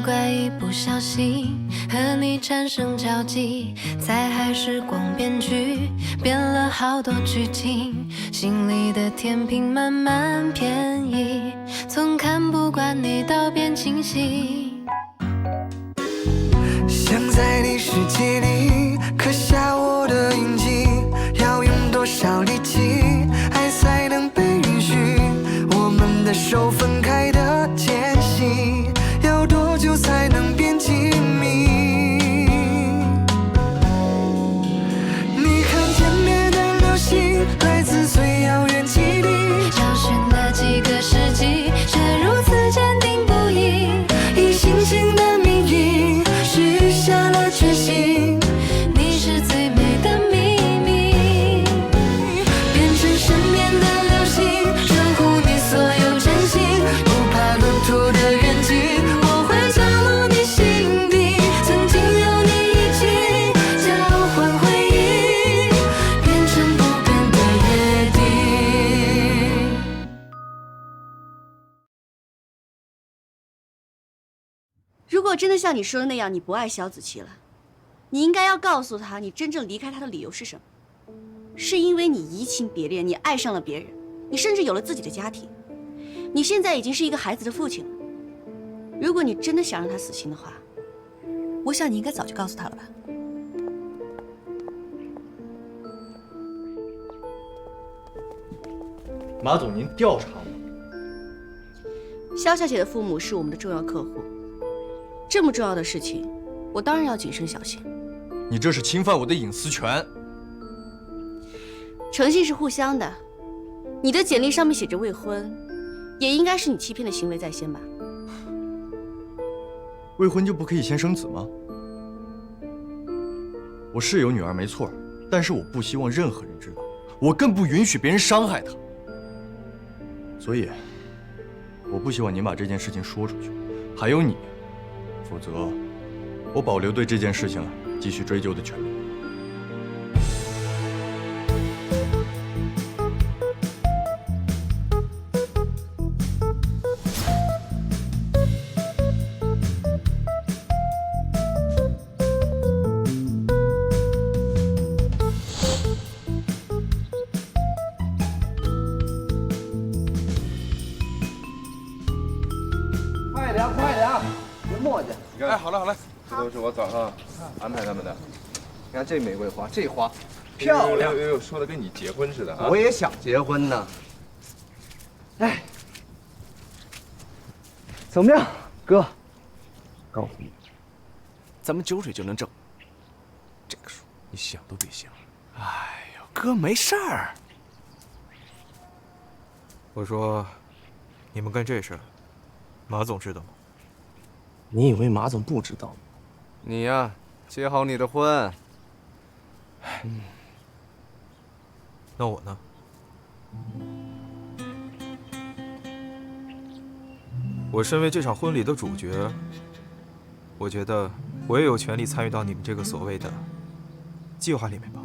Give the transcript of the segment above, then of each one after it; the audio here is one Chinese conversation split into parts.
怪一不小心和你产生交集，在海时光编剧，编了好多剧情，心里的天平慢慢偏移，从看不惯你到变清晰。想在你世界里刻下我的印记，要用多少力气，爱才能被允许？我们的手分开的间隙，要多久才能变亲密？你看天边的流星，来自最遥远基地，找寻了几个世纪，却如此坚定不移，以星星的名义许下了决心。你是最美的秘密，变成身边的流星，守护你所有真心，不怕路途的远近，我会降落你心底。曾经有你一起交换回忆，变成不变的约定。如果真的像你说的那样，你不爱萧子琪了，你应该要告诉他，你真正离开他的理由是什么？是因为你移情别恋，你爱上了别人，你甚至有了自己的家庭，你现在已经是一个孩子的父亲了。如果你真的想让他死心的话，我想你应该早就告诉他了吧。马总，您调查我？萧小姐的父母是我们的重要客户，这么重要的事情，我当然要谨慎小心。你这是侵犯我的隐私权。诚信是互相的，你的简历上面写着未婚，也应该是你欺骗的行为在先吧？未婚就不可以先生子吗？我是有女儿没错，但是我不希望任何人知道，我更不允许别人伤害她。所以，我不希望您把这件事情说出去，还有你，否则我保留对这件事情继续追究的权利。快点，快点，别磨叽。你看，哎，好了好了，这都是我早上安排他们的。你看这玫瑰花，这花漂亮，说的跟你结婚似的啊！我也想结婚呢。哎，怎么样，哥？告诉你，咱们酒水就能挣。这个数你想都别想。哎呦，哥没事儿。我说，你们干这事，马总知道吗？你以为马总不知道吗？你呀，结好你的婚。那我呢？我身为这场婚礼的主角，我觉得我也有权利参与到你们这个所谓的计划里面吧。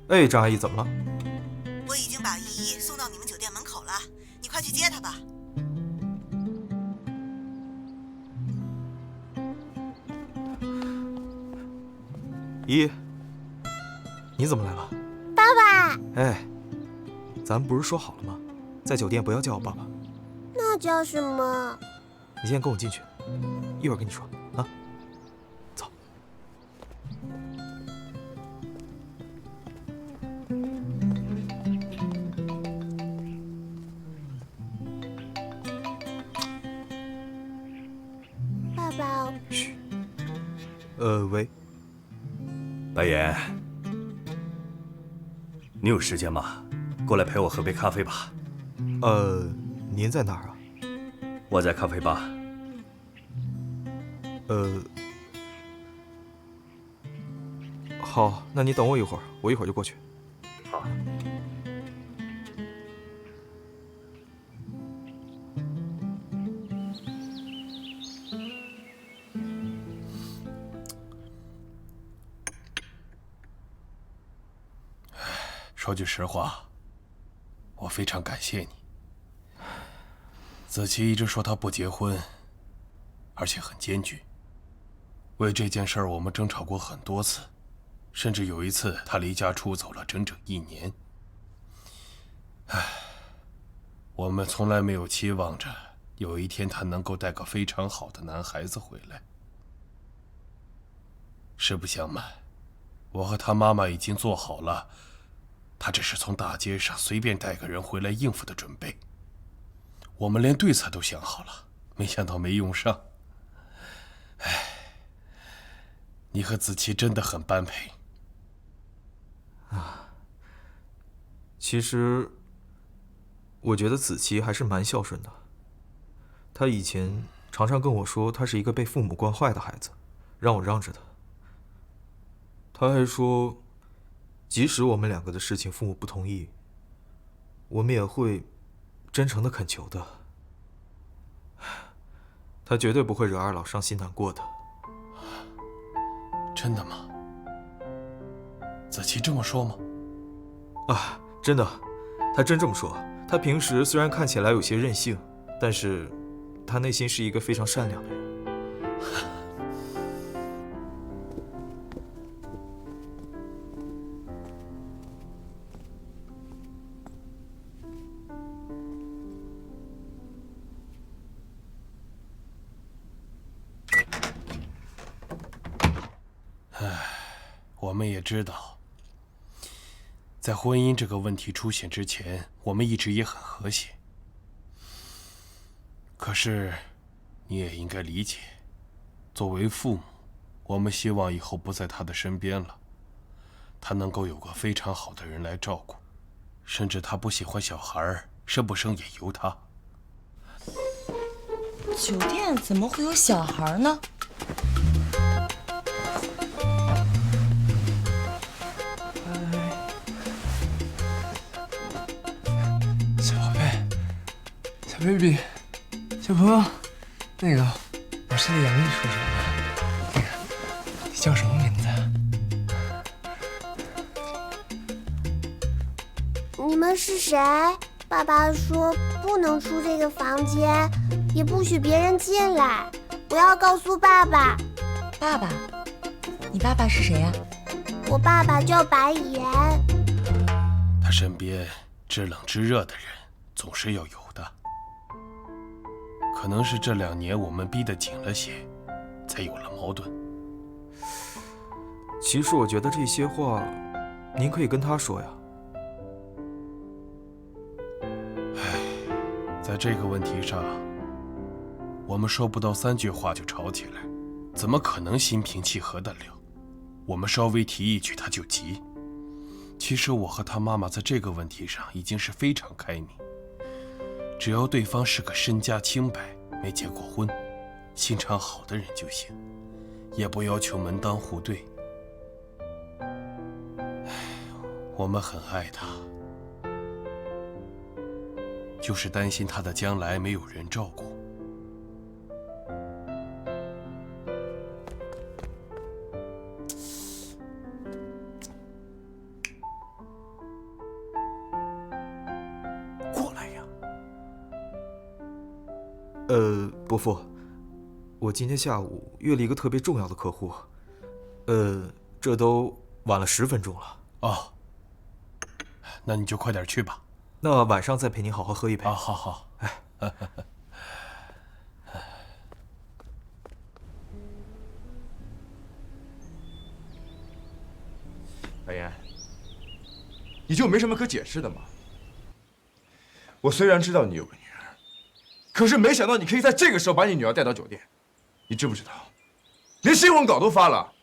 哎，张阿姨，怎么了？我已经把依依送到你们酒店门口了，你快去接她吧。依依，你怎么来了？爸爸，哎，咱们不是说好了吗？在酒店不要叫我爸爸。那叫什么？你先跟我进去，一会儿跟你说啊。走。爸爸，嘘。喂。白岩，你有时间吗？过来陪我喝杯咖啡吧。您在哪儿啊？我在咖啡吧。好，那你等我一会儿，我一会儿就过去。好。说句实话，我非常感谢你。子琪一直说她不结婚，而且很坚决。为这件事儿，我们争吵过很多次，甚至有一次她离家出走了整整1年。唉，我们从来没有期望着有一天她能够带个非常好的男孩子回来。实不相瞒，我和她妈妈已经做好了，她只是从大街上随便带个人回来应付的准备。我们连对策都想好了，没想到没用上。唉，你和子琪真的很般配。其实，我觉得子琪还是蛮孝顺的。她以前常常跟我说，她是一个被父母惯坏的孩子，让我让着她。她还说，即使我们2个的事情父母不同意，我们也会真诚的恳求的。她绝对不会惹二老伤心难过的。真的吗？子琪这么说吗？啊，真的，她真这么说。她平时虽然看起来有些任性，但是她内心是一个非常善良的人。我们也知道，在婚姻这个问题出现之前，我们一直也很和谐。可是，你也应该理解，作为父母，我们希望以后不在他的身边了，他能够有个非常好的人来照顾，甚至他不喜欢小孩，生不生也由他。酒店怎么会有小孩呢？baby， 小朋友，那个，我是杨毅叔叔。那个，你叫什么名字？你们是谁？爸爸说不能出这个房间，也不许别人进来。我要告诉爸爸。爸爸？你爸爸是谁呀？我爸爸叫白岩。他身边知冷知热的人总是要有的。可能是这2年我们逼得紧了些，才有了矛盾。其实我觉得这些话，您可以跟他说呀。在这个问题上，我们说不到3句话就吵起来，怎么可能心平气和得了？我们稍微提一句他就急。其实我和他妈妈在这个问题上已经是非常开明。只要对方是个身家清白、没结过婚、心肠好的人就行，也不要求门当户对。我们很爱他，就是担心他的将来没有人照顾。伯父，我今天下午约了一个特别重要的客户，这都晚了10分钟了。哦，那你就快点去吧。那晚上再陪您好好喝一杯。啊，好好。哎，白岩，你就没什么可解释的吗？我虽然知道你有个女儿，可是没想到你可以在这个时候把你女儿带到酒店。你知不知道，连新闻稿都发了？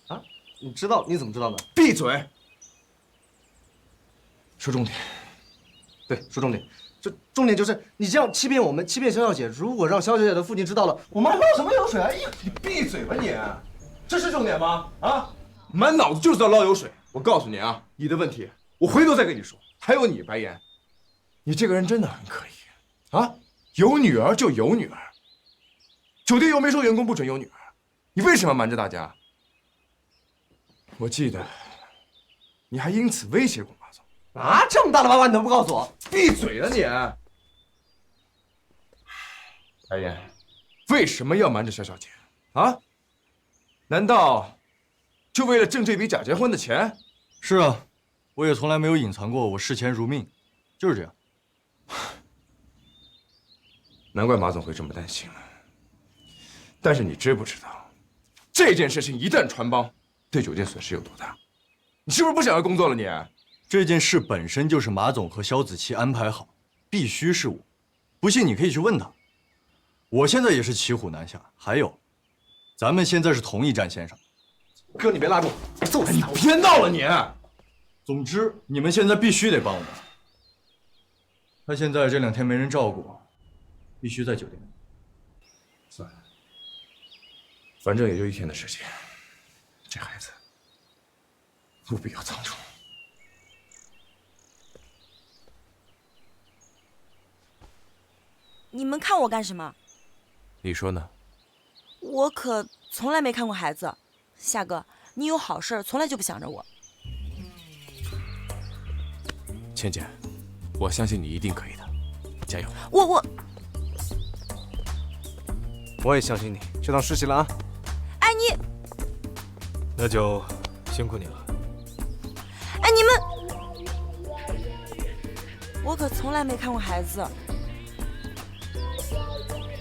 啊？你知道？你怎么知道的？闭嘴！说重点。对，说重点。重点就是你这样欺骗我们，欺骗肖小姐。如果让肖小姐的父亲知道了，我们还捞什么油水啊？你闭嘴吧你！这是重点吗？啊？满脑子就知道捞油水。我告诉你啊，你的问题我回头再跟你说。还有你白岩，你这个人真的很可疑啊！有女儿就有女儿，酒店又没说员工不准有女儿，你为什么瞒着大家？我记得你还因此威胁过马总。啊，这么大的娃娃你都不告诉我？闭嘴啊你！白岩，为什么要瞒着肖小姐啊？难道就为了挣这笔假结婚的钱？是啊，我也从来没有隐藏过我视钱如命，就是这样。难怪马总会这么担心了。但是你知不知道，这件事情一旦传帮，对酒店损失有多大？你是不是不想要工作了你？这件事本身就是马总和萧子琪安排好，必须是我。不信你可以去问他。我现在也是骑虎难下。还有，咱们现在是同一战线上。哥，你别拉住，我揍死你！别闹了你！总之，你们现在必须得帮我们。他现在这2天没人照顾，必须在酒店。算了，反正也就1天的时间，这孩子务必要藏住。你们看我干什么？你说呢？我可从来没看过孩子。夏哥，你有好事从来就不想着我。倩倩，我相信你一定可以的，加油！我也相信你，就当实习了啊。哎你，那就辛苦你了。哎你们，我可从来没看过孩子。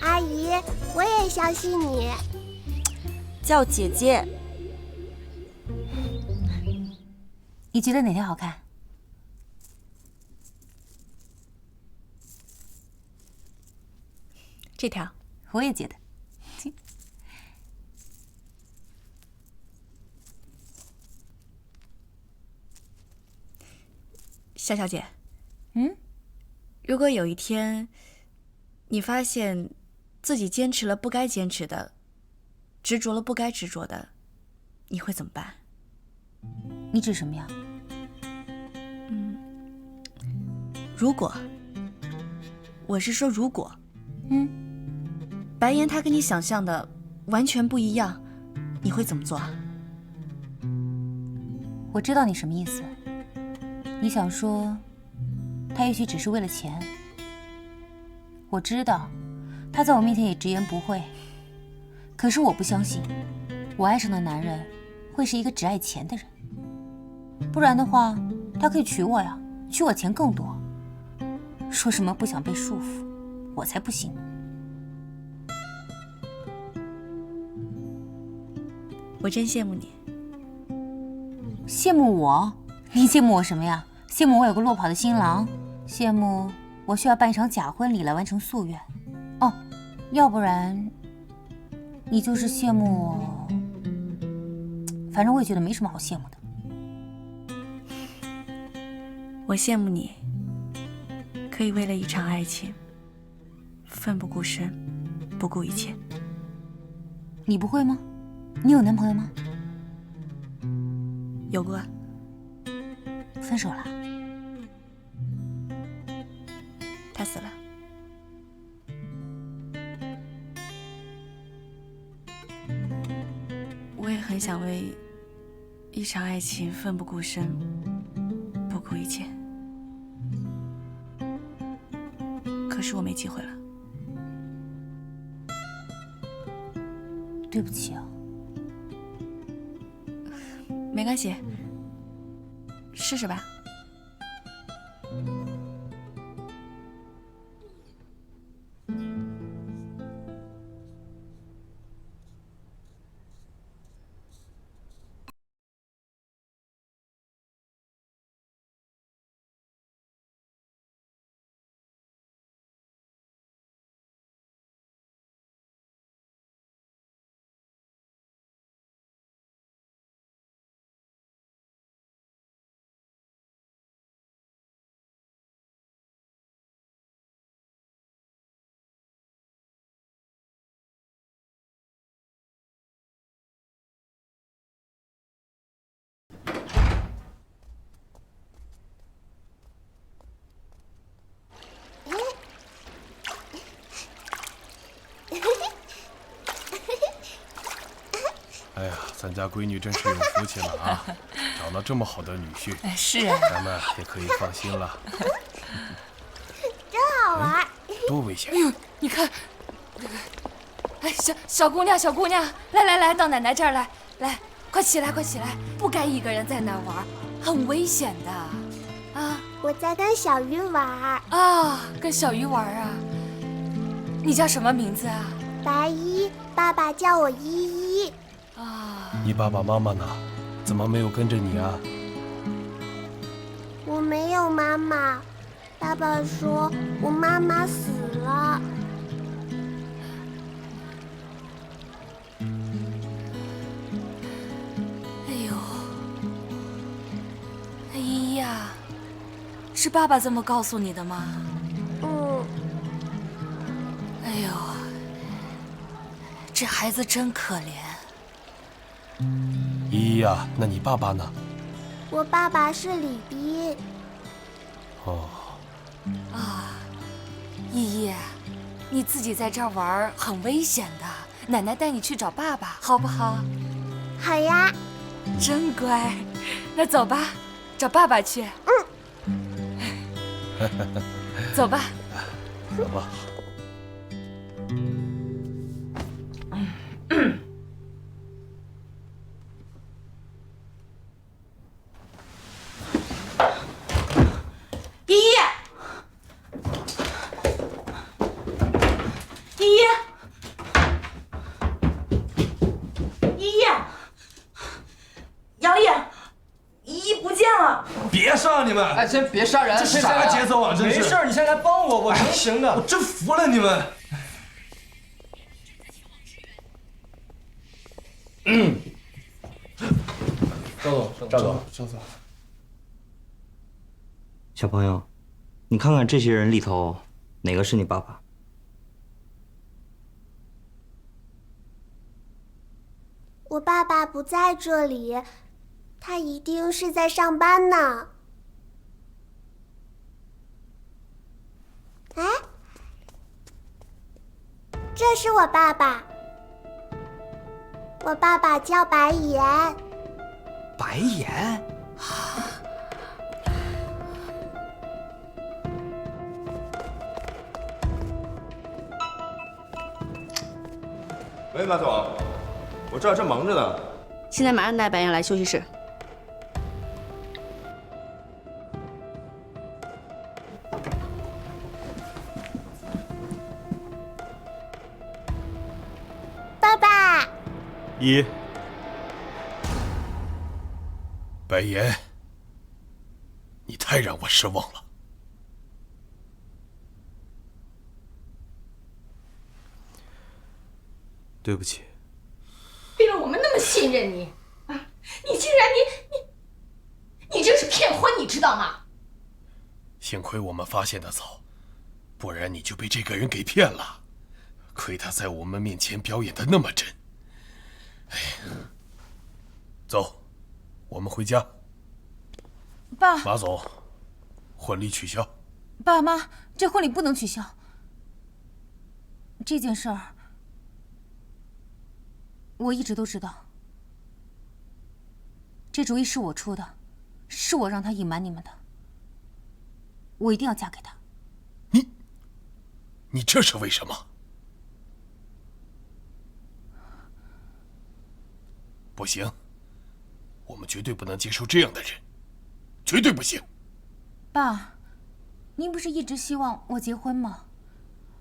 阿姨，我也相信你。叫姐姐。你觉得哪条好看？这条，我也觉得。夏小姐，如果有一天，你发现自己坚持了不该坚持的，执着了不该执着的，你会怎么办？你指什么呀？如果，我是说如果，白岩他跟你想象的完全不一样，你会怎么做啊？我知道你什么意思。你想说，他也许只是为了钱。我知道，他在我面前也直言不讳。可是我不相信，我爱上的男人会是一个只爱钱的人。不然的话，他可以娶我呀，娶我钱更多。说什么不想被束缚，我才不信。我真羡慕你。羡慕我？你羡慕我什么呀？羡慕我有个落跑的新郎？羡慕我需要办一场假婚礼来完成夙愿？哦，要不然你就是羡慕我。反正我也觉得没什么好羡慕的。我羡慕你，可以为了一场爱情，奋不顾身，不顾一切。你不会吗？你有男朋友吗？有过。分手了？他死了。我也很想为一场爱情奋不顾身，不顾一切。可是我没机会了。对不起啊。没关系，试试吧。哎呀，咱家闺女真是有福气了啊！找了这么好的女婿，是啊，咱们也可以放心了。真好玩。多危险！哎呦，你看，哎，小姑娘，小姑娘，来，到奶奶这儿来，快起来，快起来，不该一个人在那儿玩，很危险的。啊，我在跟小鱼玩。啊，跟小鱼玩啊？你叫什么名字啊？白衣，爸爸叫我依依。啊，你爸爸妈妈呢？怎么没有跟着你啊？我没有妈妈，爸爸说我妈妈死了。哎呦，依依呀，是爸爸这么告诉你的吗？嗯。哎呦，这孩子真可怜。依依呀，那你爸爸呢？我爸爸是李斌。哦。啊，依依，你自己在这儿玩很危险的，奶奶带你去找爸爸，好不好？好呀。真乖，那走吧，找爸爸去。走吧。走吧。依依，依依，依依，杨丽，依依不见了。别杀你们！哎，先别杀人，这啥节奏啊？真是。没事，你先来帮我，我能行的。我真服了你们。赵总，小朋友，你看看这些人里头，哪个是你爸爸？我爸爸不在这里，他一定是在上班呢。哎，这是我爸爸。我爸爸叫白岩。白岩？喂，马总，我这儿正忙着呢。现在马上带白岩来休息室。爸爸。依。白岩，你太让我失望了。对不起。为了我们那么信任你啊，你竟然你这是骗婚，你知道吗？幸亏我们发现的早，不然你就被这个人给骗了。亏他在我们面前表演的那么真。哎，走，我们回家。爸。马总，婚礼取消。爸妈，这婚礼不能取消。这件事儿，我一直都知道。这主意是我出的，是我让他隐瞒你们的。我一定要嫁给他。你这是为什么？不行，我们绝对不能接受这样的人，绝对不行。爸，您不是一直希望我结婚吗？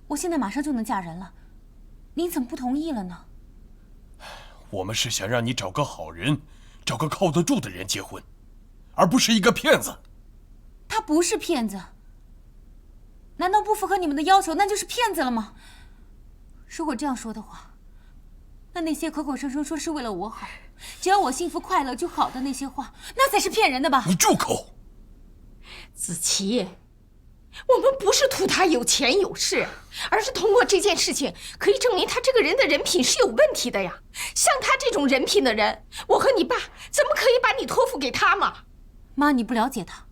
我现在马上就能嫁人了，您怎么不同意了呢？我们是想让你找个好人，找个靠得住的人结婚，而不是一个骗子。他不是骗子。难道不符合你们的要求，那就是骗子了吗？如果这样说的话，那些口口声声说是为了我好，只要我幸福快乐就好的那些话，那才是骗人的吧？你住口！子琪，我们不是图他有钱有势，而是通过这件事情可以证明他这个人的人品是有问题的呀。像他这种人品的人，我和你爸怎么可以把你托付给他嘛？妈，你不了解他，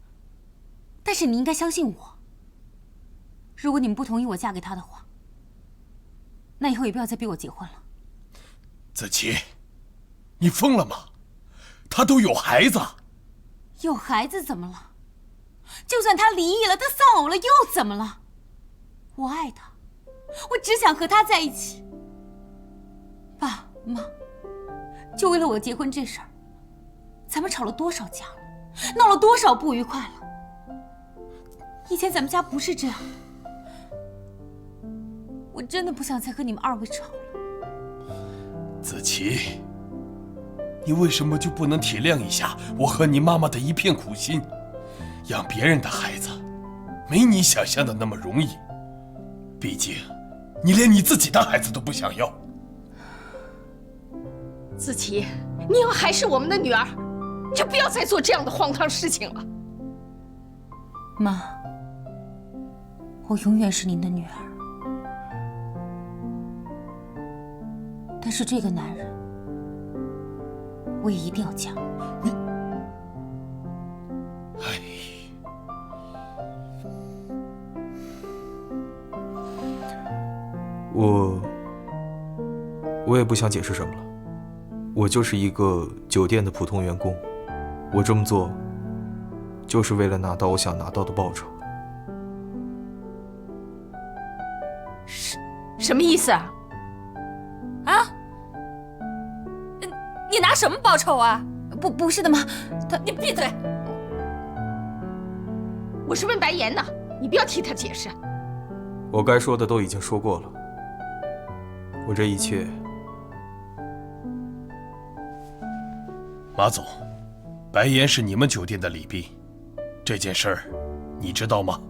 但是你应该相信我。如果你们不同意我嫁给他的话，那以后也不要再逼我结婚了。子琪，你疯了吗？他都有孩子，有孩子怎么了？就算他离异了，他丧偶了又怎么了？我爱他，我只想和他在一起。爸妈，就为了我结婚这事儿，咱们吵了多少架了，闹了多少不愉快了。以前咱们家不是这样的，我真的不想再和你们二位吵了。子琪，你为什么就不能体谅一下我和你妈妈的一片苦心？养别人的孩子，没你想象的那么容易。毕竟，你连你自己的孩子都不想要。子琪，你要还是我们的女儿，你就不要再做这样的荒唐事情了。妈，我永远是您的女儿。但是这个男人，我也一定要嫁。你，哎，我也不想解释什么了。我就是一个酒店的普通员工，我这么做，就是为了拿到我想拿到的报酬。什么意思啊？啊？你拿什么报酬啊？不是的妈，你闭嘴！我是问白岩的，你不要替他解释。我该说的都已经说过了，我这一切。马总，白岩是你们酒店的礼宾，这件事儿你知道吗？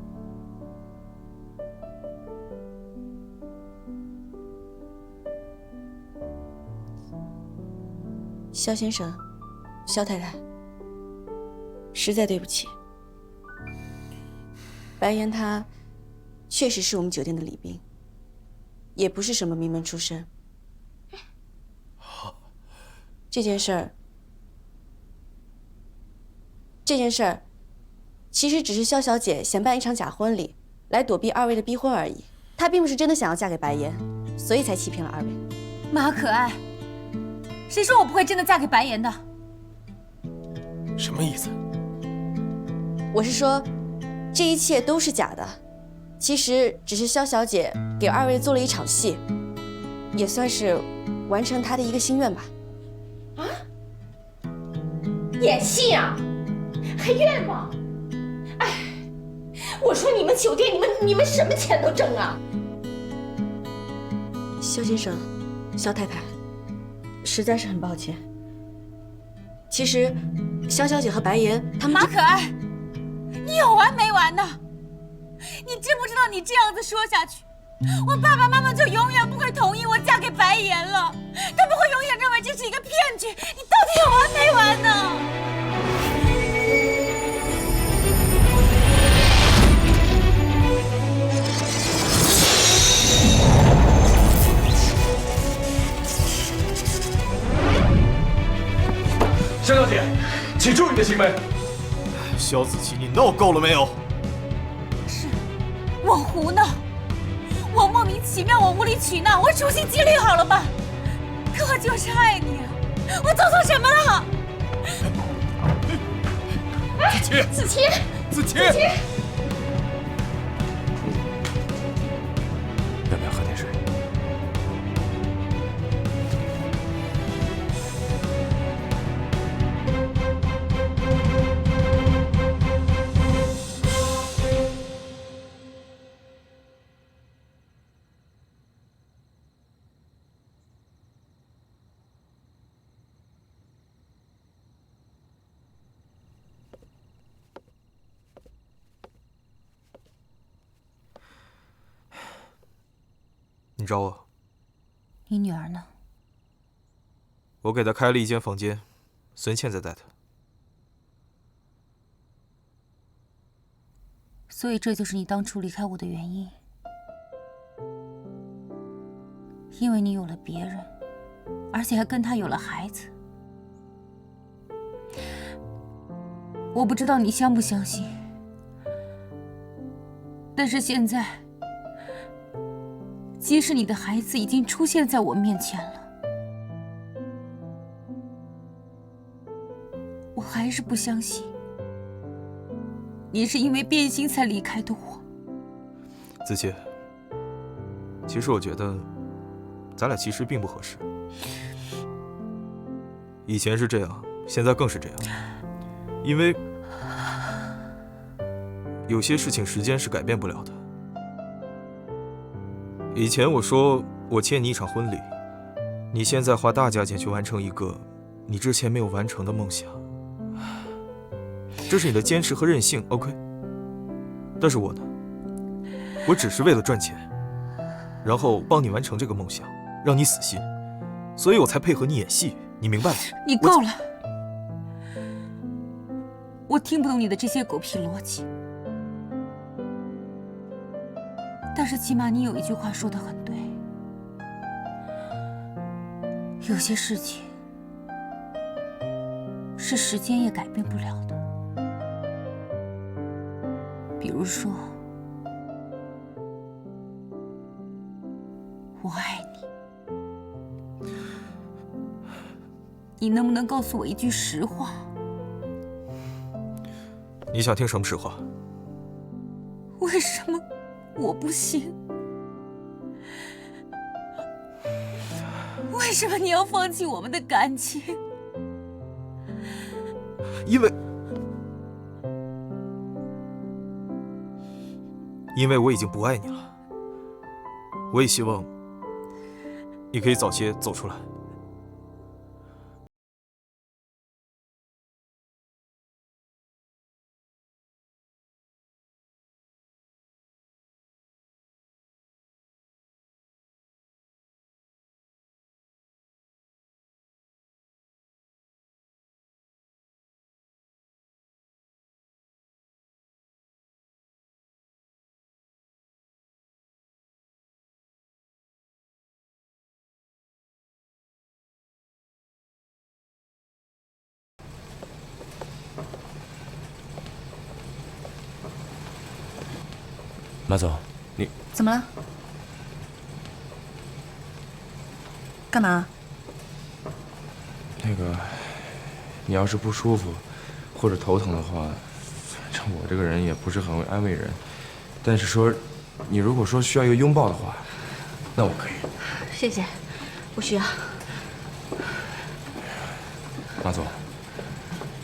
肖先生，肖太太，实在对不起。白岩他确实是我们酒店的礼宾，也不是什么名门出身。这件事儿，其实只是肖小姐想办一场假婚礼，来躲避二位的逼婚而已。她并不是真的想要嫁给白岩，所以才欺骗了二位。妈可爱，谁说我不会真的嫁给白岩的？什么意思？我是说，这一切都是假的，其实只是肖小姐给二位做了一场戏，也算是完成她的一个心愿吧。啊？演戏啊？还愿吗？哎，我说你们酒店，你们什么钱都挣啊？肖先生，肖太太，实在是很抱歉。其实，肖小姐和白岩他们……马可爱，你有完没完呢？你知不知道你这样子说下去，我爸爸妈妈就永远不会同意我嫁给白岩了，他们会永远认为这是一个骗局。你到底有完没完呢？肖小姐，请注意你的行为。肖子琪，你闹够了没有？是，我胡闹，我莫名其妙，我无理取闹，我处心积虑好了吧？可我就是爱你啊！我做错什么了？子琪，子琪，要不要喝点水？你找我？你女儿呢？我给她开了一间房间，孙茜在带她。所以这就是你当初离开我的原因，因为你有了别人，而且还跟他有了孩子。我不知道你相不相信，但是现在，即使你的孩子已经出现在我面前了，我还是不相信你是因为变心才离开的我。子琪，其实我觉得咱俩其实并不合适。以前是这样，现在更是这样。因为有些事情时间是改变不了的。以前我说我欠你一场婚礼，你现在花大价钱去完成一个你之前没有完成的梦想，这是你的坚持和任性 ，OK。但是我呢，我只是为了赚钱，然后帮你完成这个梦想，让你死心，所以我才配合你演戏，你明白吗？你够了，我听不懂你的这些狗屁逻辑。但是起码你有一句话说得很对，有些事情是时间也改变不了的。比如说，我爱你，你能不能告诉我一句实话？你想听什么实话？为什么我不行？为什么你要放弃我们的感情？因为我已经不爱你了。我也希望你可以早些走出来。马总，你怎么了？干嘛？那个，你要是不舒服或者头疼的话，反正我这个人也不是很会安慰人。但是说，你如果说需要一个拥抱的话，那我可以。谢谢，不需要。马总，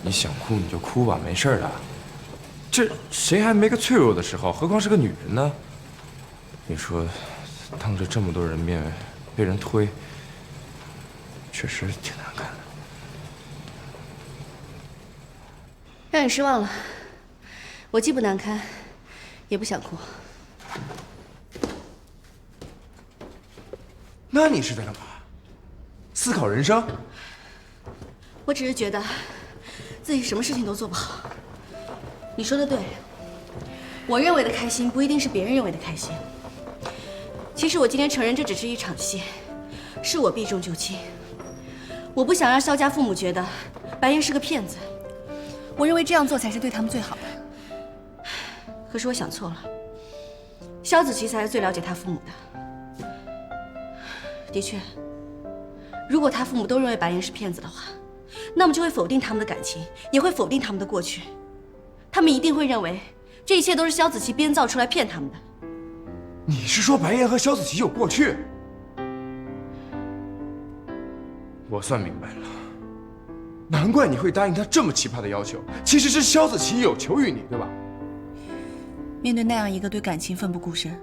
你想哭你就哭吧，没事的。这谁还没个脆弱的时候？何况是个女人呢？你说，当着这么多人面被人推，确实挺难看的。让你失望了，我既不难堪，也不想哭。那你是在干嘛？思考人生？我只是觉得自己什么事情都做不好。你说的对，我认为的开心不一定是别人认为的开心。其实我今天承认这只是一场戏，是我避重就轻。我不想让萧家父母觉得白岩是个骗子，我认为这样做才是对他们最好的。可是我想错了，萧子琪才是最了解他父母的。的确，如果他父母都认为白岩是骗子的话，那么就会否定他们的感情，也会否定他们的过去。他们一定会认为这一切都是萧子琪编造出来骗他们的。你是说白岩和萧子琪有过去？我算明白了，难怪你会答应他这么奇葩的要求。其实是萧子琪有求于你，对吧？面对那样一个对感情奋不顾身、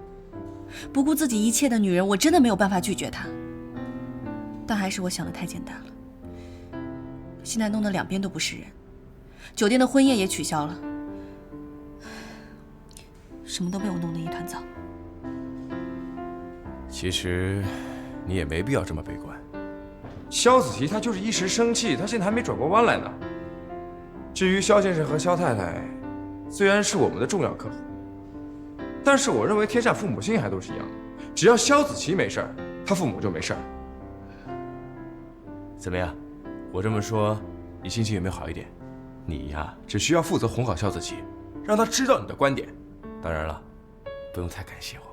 不顾自己一切的女人，我真的没有办法拒绝她。但还是我想的太简单了，现在弄得两边都不是人，酒店的婚宴也取消了。什么都被我弄得一团糟。其实，你也没必要这么悲观。萧子琪他就是一时生气，他现在还没转过弯来呢。至于萧先生和萧太太，虽然是我们的重要客户，但是我认为天下父母心还都是一样的。只要萧子琪没事儿，他父母就没事儿。怎么样？我这么说，你心情有没有好一点？你呀，只需要负责哄好萧子琪，让他知道你的观点。当然了，不用太感谢我。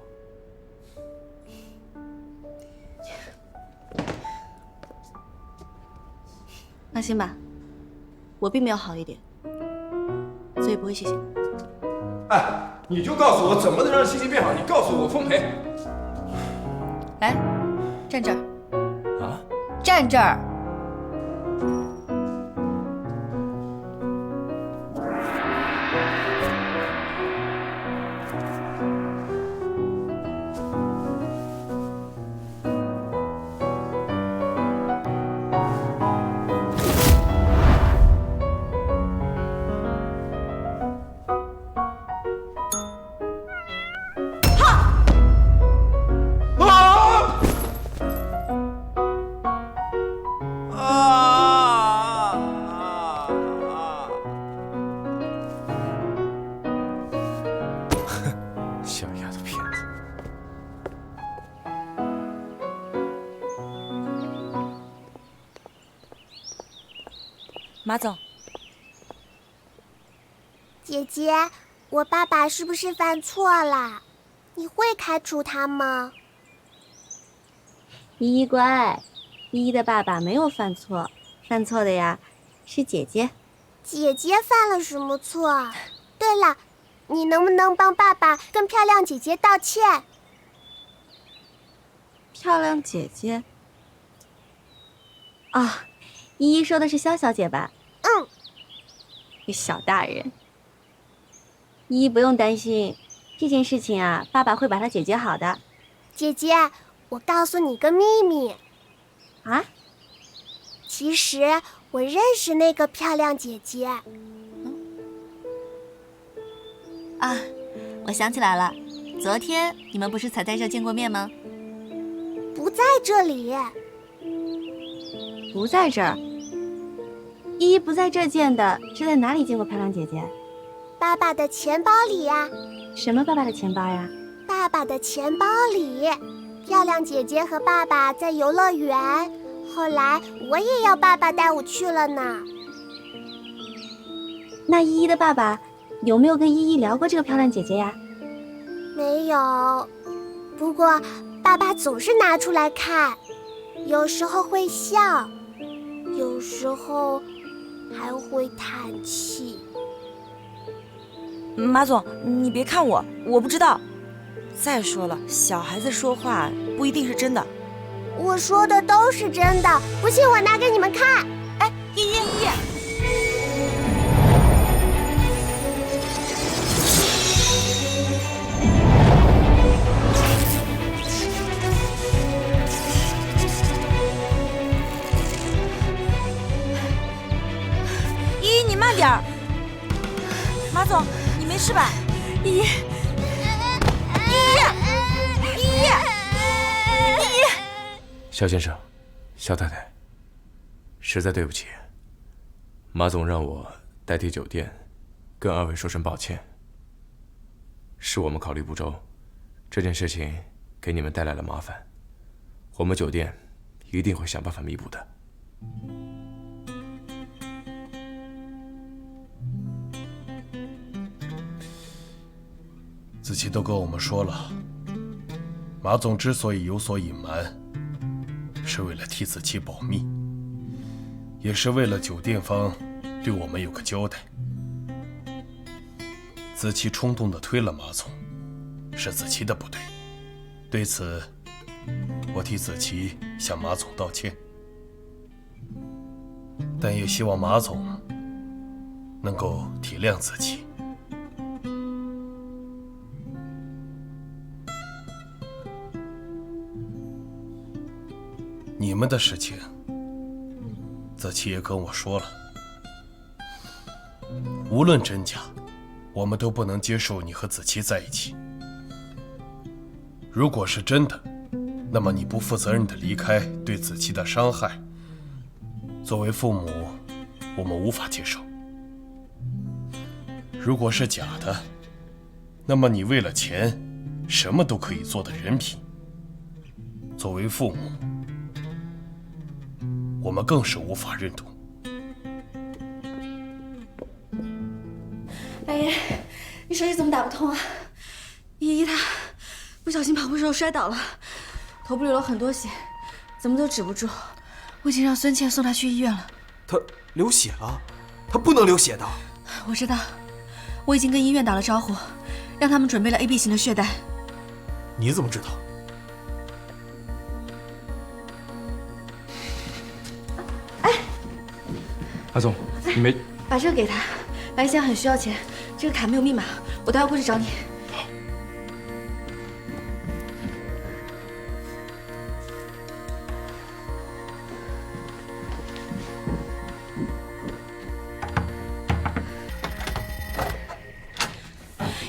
放心吧，我并没有好一点，所以不会谢谢你。哎，你就告诉我怎么能让心情变好，你告诉我，奉陪。来，站这儿。啊？站这儿。小丫头片子。马总，姐姐，我爸爸是不是犯错了？你会开除他吗？依依乖，依依的爸爸没有犯错，犯错的呀是姐姐。姐姐犯了什么错？对了，你能不能帮爸爸跟漂亮姐姐道歉？漂亮姐姐？啊，依依说的是肖小姐吧？嗯。个小大人。依依不用担心，这件事情啊，爸爸会把它解决好的。姐姐，我告诉你个秘密。啊？其实我认识那个漂亮姐姐。啊，我想起来了，昨天你们不是才在这见过面吗？不在这里。不在这儿？依依不在这见的，是在哪里见过漂亮姐姐？爸爸的钱包里呀。什么爸爸的钱包呀？爸爸的钱包里。漂亮姐姐和爸爸在游乐园，后来我也要爸爸带我去了呢。那依依的爸爸有没有跟依依聊过这个漂亮姐姐呀？没有，不过爸爸总是拿出来看，有时候会笑，有时候还会叹气。马总，你别看我，我不知道。再说了，小孩子说话不一定是真的。我说的都是真的，不信我拿给你们看。哎，依依，依依，你慢点儿。马总，你没事吧？依依。肖先生，肖太太，实在对不起，马总让我代替酒店跟二位说声抱歉，是我们考虑不周，这件事情给你们带来了麻烦，我们酒店一定会想办法弥补的。子琪都跟我们说了，马总之所以有所隐瞒，是为了替子琪保密，也是为了酒店方对我们有个交代。子琪冲动地推了马总，是子琪的不对，对此我替子琪向马总道歉，但也希望马总能够体谅子琪。你们的事情，子琪也跟我说了，无论真假，我们都不能接受你和子琪在一起。如果是真的，那么你不负责任的离开，对子琪的伤害，作为父母，我们无法接受。如果是假的，那么你为了钱，什么都可以做的人品，作为父母，我们更是无法认同。白爷，你手机怎么打不通啊？依依她不小心跑步时候摔倒了，头部流了很多血，怎么都止不住。我已经让孙倩送她去医院了。她流血了，她不能流血的。我知道，我已经跟医院打了招呼，让他们准备了 AB 型的血袋。你怎么知道？阿总，你没把这个给他，白现在很需要钱，这个卡没有密码，我待会过去找你。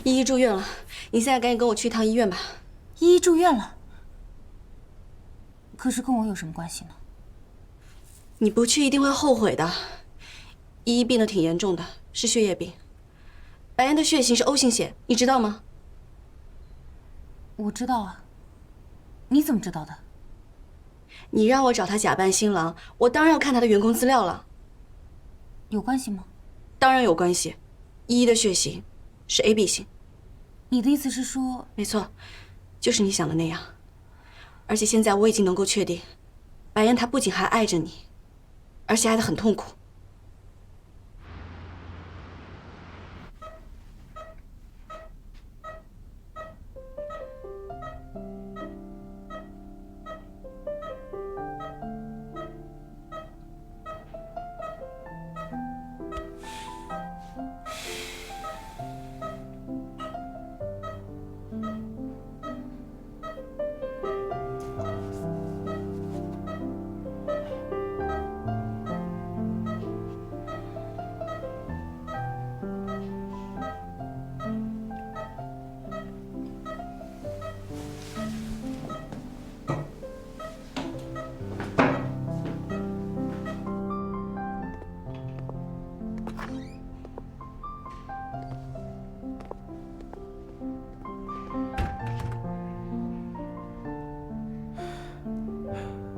依依住院了，你现在赶紧跟我去一趟医院吧。依依住院了，可是跟我有什么关系呢？你不去一定会后悔的。依依病得挺严重的，是血液病。白岩的血型是 O 型血，你知道吗？我知道啊。你怎么知道的？你让我找他假扮新郎，我当然要看他的员工资料了。有关系吗？当然有关系。依依的血型是 AB 型。你的意思是说？没错，就是你想的那样。而且现在我已经能够确定，白岩他不仅还爱着你，而且爱得很痛苦。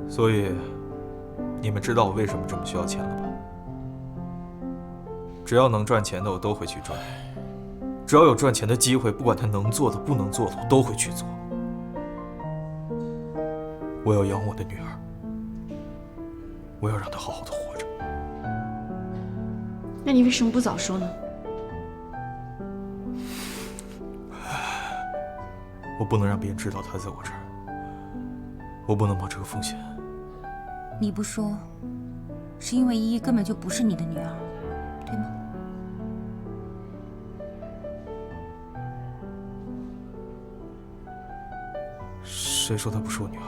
所以，你们知道我为什么这么需要钱了吧？只要能赚钱的，我都会去赚；只要有赚钱的机会，不管他能做的、不能做的，我都会去做。我要养我的女儿，我要让她好好的活着。那你为什么不早说呢？我不能让别人知道她在我这儿，我不能冒这个风险。你不说，是因为依依根本就不是你的女儿，对吗？谁说她不是我女儿？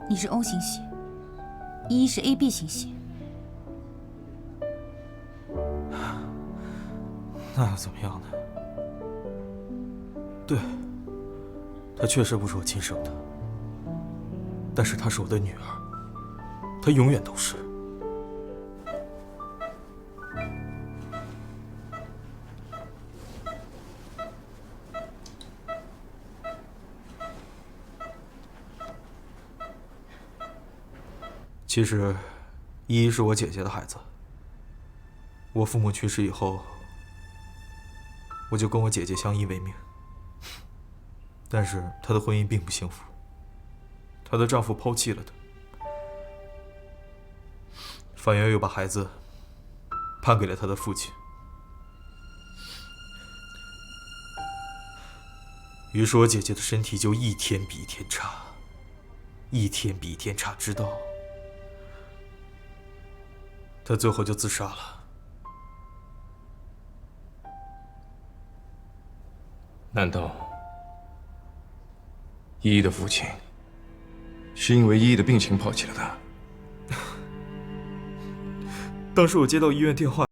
你是 O 型血，依依是 AB 型血。那又怎么样呢？对，她确实不是我亲生的，但是她是我的女儿，她永远都是。其实，依依是我姐姐的孩子。我父母去世以后，我就跟我姐姐相依为命。但是她的婚姻并不幸福，她的丈夫抛弃了她，法院又把孩子判给了她的父亲。于是我姐姐的身体就一天比一天差，一天比一天差，直到她最后就自杀了。难道依依的父亲是因为依依的病情抛弃了他？当时我接到医院电话。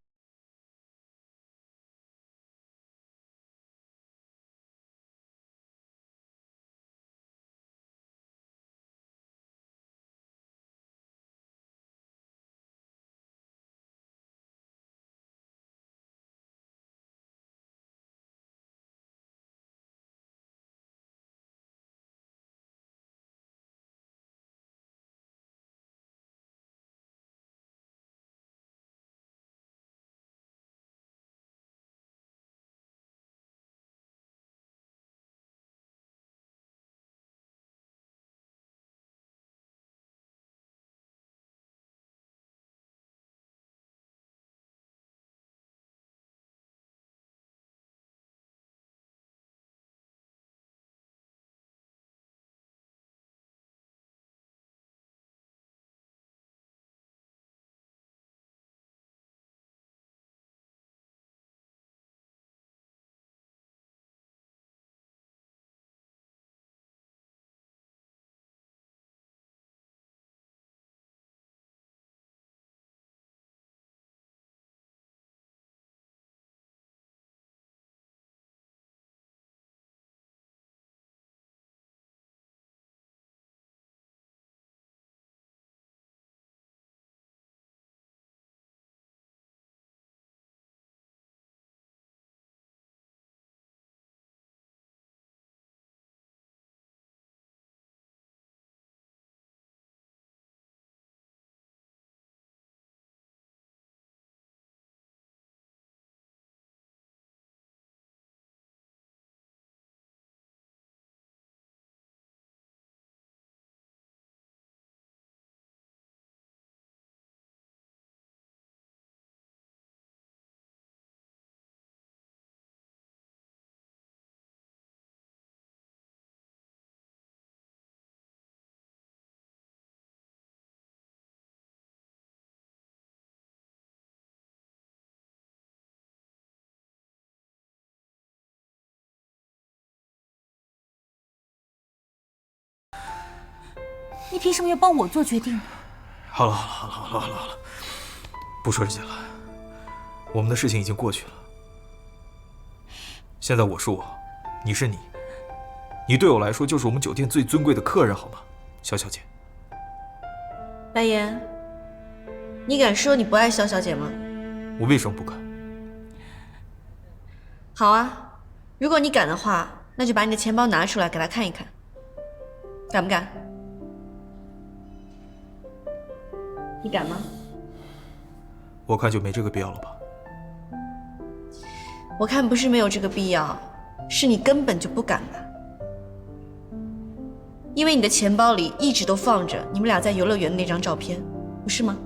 你凭什么要帮我做决定呢？好了，不说这些了。我们的事情已经过去了。现在我是我，你是你，你对我来说就是我们酒店最尊贵的客人，好吗，肖小姐？白岩，你敢说你不爱肖小姐吗？我为什么不敢？好啊，如果你敢的话，那就把你的钱包拿出来给她看一看，敢不敢？你敢吗？我看就没这个必要了吧。我看不是没有这个必要，是你根本就不敢吧。因为你的钱包里一直都放着你们俩在游乐园的那张照片，不是吗？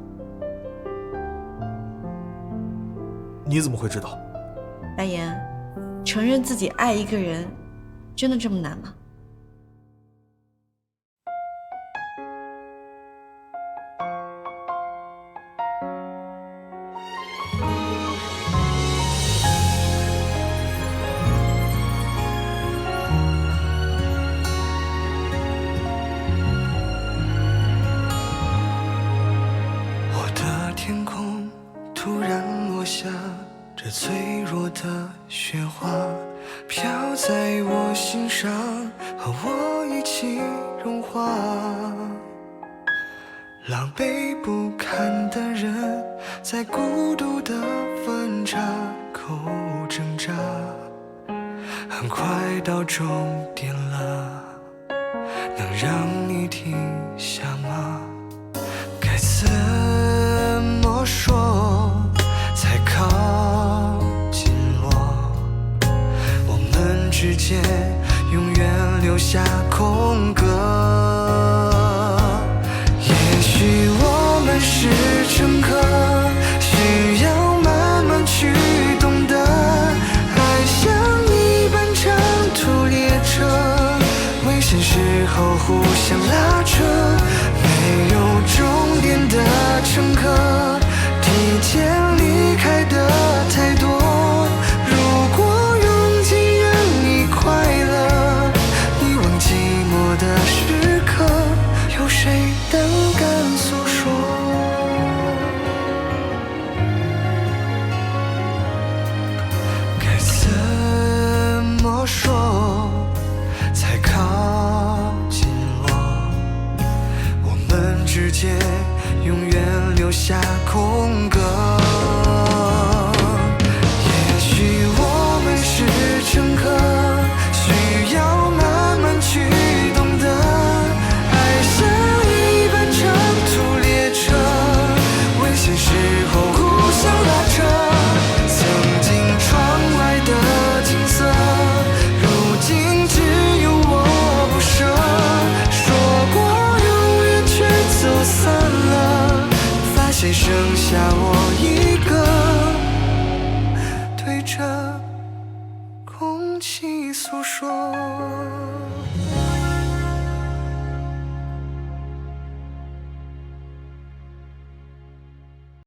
你怎么会知道？白岩，承认自己爱一个人，真的这么难吗？我的天空突然落下这脆弱的雪花，飘在我心上，和我一起融化。狼狈不堪的人，在孤独的分岔口挣扎，很快到终点了，能让你停下吗？该怎么说才靠近我？我们之间永远留下空格。也许我们是乘客，需要慢慢去懂得，爱像一班长途列车，危险时候互相拉扯，没有终点的乘客，提前离开的太多。如果用尽让你快乐，遗忘寂寞的时刻，有谁胆敢诉说？该怎么说才靠近我？我们之间永远留下空格。也许我们是乘客，需要慢慢去懂得，爱像一班长途列车，危险时候互相拉扯。曾经窗外的景色，如今只有我不舍。说过永远却走散了，发现剩下我一个，对着空气诉说。